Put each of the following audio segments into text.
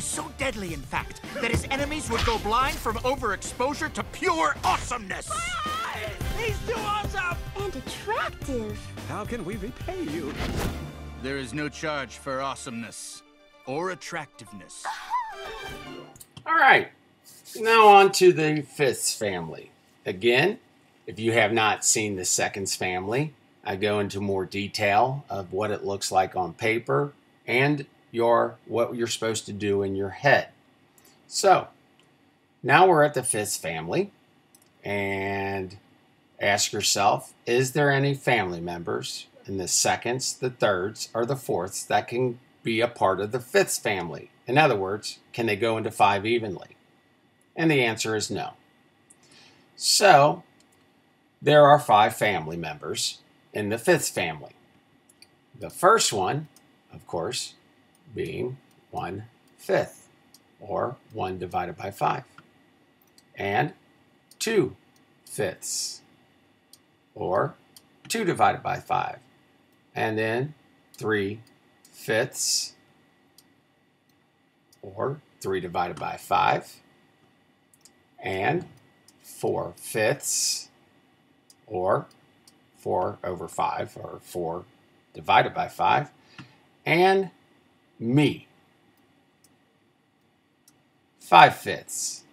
was so deadly, in fact, that his enemies would go blind from overexposure to pure awesomeness. He's too awesome! And attractive. How can we repay you? There is no charge for awesomeness or attractiveness. All right, now on to the 5th's family. Again, if you have not seen the 2nd's family, I go into more detail of what it looks like on paper and what you're supposed to do in your head. So, now we're at the 5th's family, and ask yourself, is there any family members in the 2nds, the 3rds, or the 4ths that can be a part of the 5th's family? In other words, can they go into 5 evenly? And the answer is no. So, there are 5 family members in the 5th's family. The first one, of course, being 1/5, or 1 divided by 5. And 2/5, or 2 divided by 5. And then 3/5, or 3 divided by 5. And 4/5, or 4 over 5, or 4 divided by 5. And me, 5/5,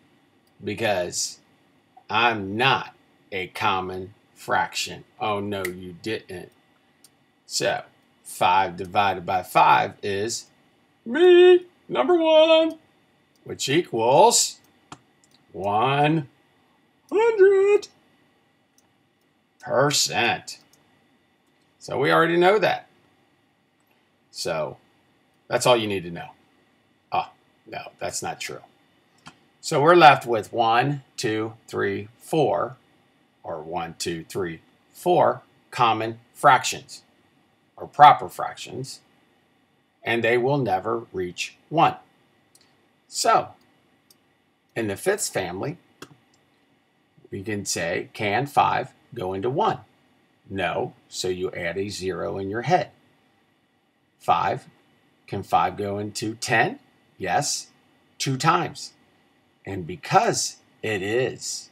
because I'm not a common fraction. Oh, no, you didn't. So, 5 divided by 5 is me, number 1, which equals 100%. So, we already know that. So, that's all you need to know. Oh, no, that's not true. So we're left with 1, 2, 3, 4, or 1, 2, 3, 4 common fractions, or proper fractions, and they will never reach 1. So, in the 5th's family, we can say, can 5 go into 1? No, so you add a 0 in your head. 5. Can 5 go into 10? Yes, 2 times. And because it is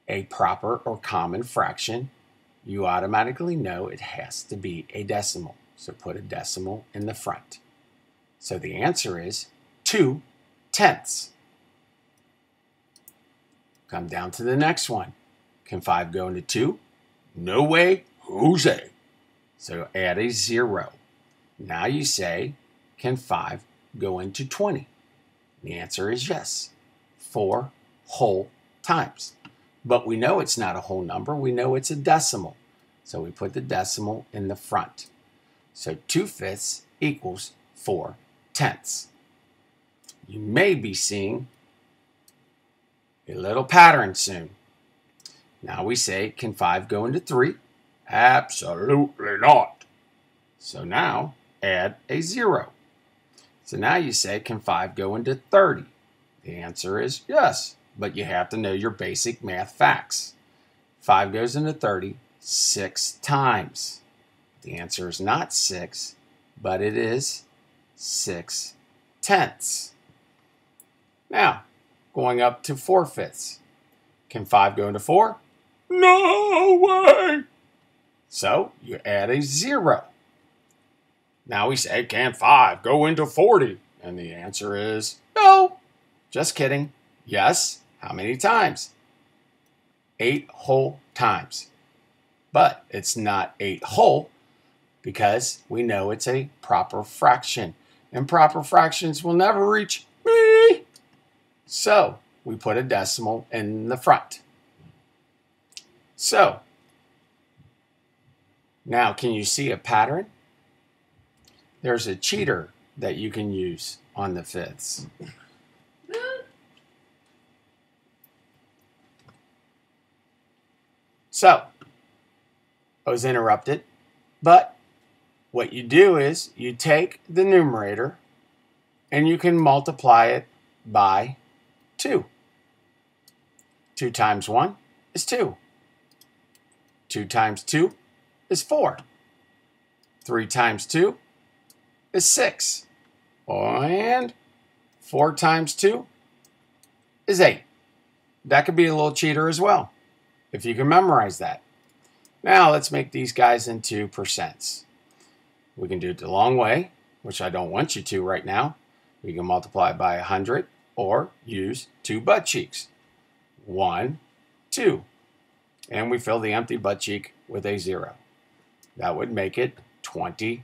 a proper or common fraction, you automatically know it has to be a decimal. So put a decimal in the front. So the answer is 2/10. Come down to the next one. Can 5 go into 2? No way, Jose. So add a 0. Now you say, can 5 go into 20? The answer is yes, 4 whole times. But we know it's not a whole number. We know it's a decimal. So we put the decimal in the front. So 2/5 equals 4/10. You may be seeing a little pattern soon. Now we say, can 5 go into 3? Absolutely not. So now add a 0. So now you say, can 5 go into 30? The answer is yes, but you have to know your basic math facts. 5 goes into 30 6 times. The answer is not 6, but it is 6/10. Now, going up to 4/5. Can 5 go into 4? No way! So you add a 0. Now we say, can 5 go into 40? And the answer is no. Just kidding. Yes. How many times? 8 whole times. But it's not 8 whole because we know it's a proper fraction. And proper fractions will never reach me. So we put a decimal in the front. So now can you see a pattern? There's a cheater that you can use on the 5th's. So, I was interrupted, but what you do is you take the numerator and you can multiply it by 2. 2 times 1 is 2. 2 times 2 is 4. 3 times 2 is 6. And 4 times 2 is 8. That could be a little cheater as well, if you can memorize that. Now let's make these guys into percents. We can do it the long way, which I don't want you to right now. We can multiply by 100 or use 2 butt cheeks. 1, 2. And we fill the empty butt cheek with a 0. That would make it 20%.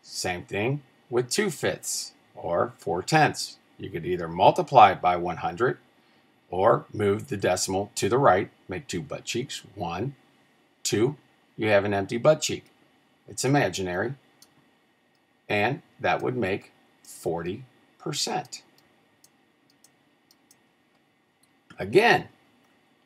Same thing with 2/5 or 4/10. You could either multiply by 100 or move the decimal to the right, make 2 butt cheeks. 1, 2. You have an empty butt cheek. It's imaginary. And that would make 40%. Again,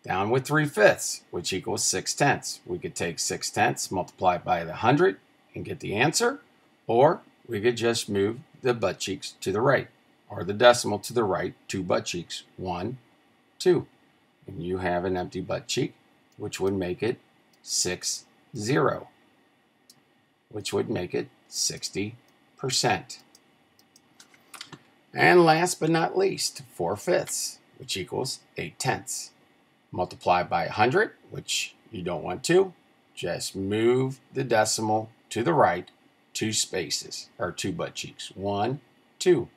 down with 3/5, which equals 6/10. We could take 6/10, multiply by the 100, and get the answer. Or we could just move the butt cheeks to the right, or the decimal to the right, 2 butt cheeks. 1, 2. And you have an empty butt cheek, which would make it 60, which would make it 60%. And last but not least, 4/5, which equals 8/10. Multiply by 100, which you don't want to. Just move the decimal to the right 2 spaces, or 2 butt cheeks. 1, 2.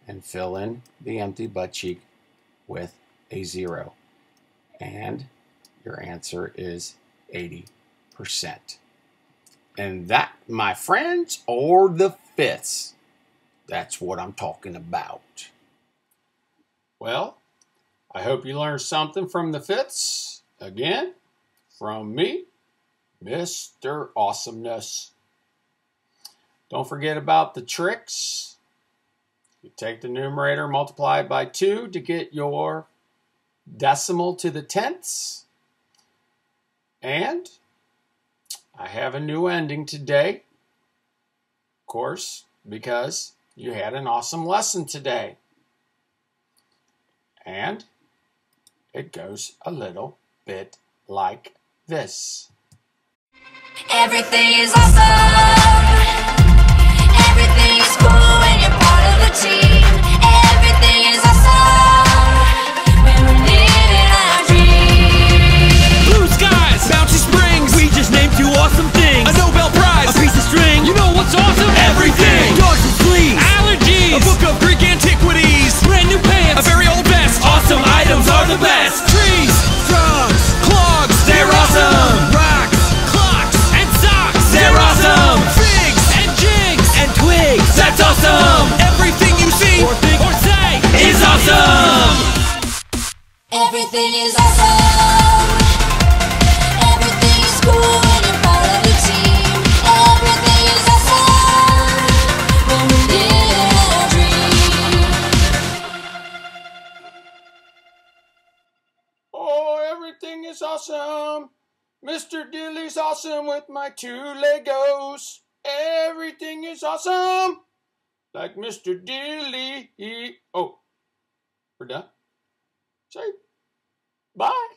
And fill in the empty butt cheek with a 0. And your answer is 80%. And that, my friends, are the 5ths. That's what I'm talking about. Well, I hope you learned something from the 5ths. Again, from me, Mr. Awesomeness. Don't forget about the tricks. You take the numerator, multiply it by 2 to get your decimal to the tenths. And I have a new ending today, of course, because you had an awesome lesson today. And it goes a little bit like this. Everything is awesome. Everything is cool when you're part of the team. Everything is awesome when we're living our dreams. Blue skies, bouncy springs. We just named 2 awesome things. A Nobel Prize, a piece of string. You know what's awesome? Everything. Dogs and fleas, allergies, a book of Greek antiquities, brand new pants, a very old vest. Awesome items are the best. Trees, frogs, clogs, they're awesome. Rocks, clocks, and socks, they're awesome. Figs and jigs and twigs, that's awesome. Everything you see or think or say is awesome. Everything is awesome. Everything is cool when you're part of the team. Everything is awesome when we're living our dreams. Oh, everything is awesome. Mr. Dilly's awesome with my 2 Legos. Everything is awesome. Like Mr. Dilly. Oh, we're done. Say bye.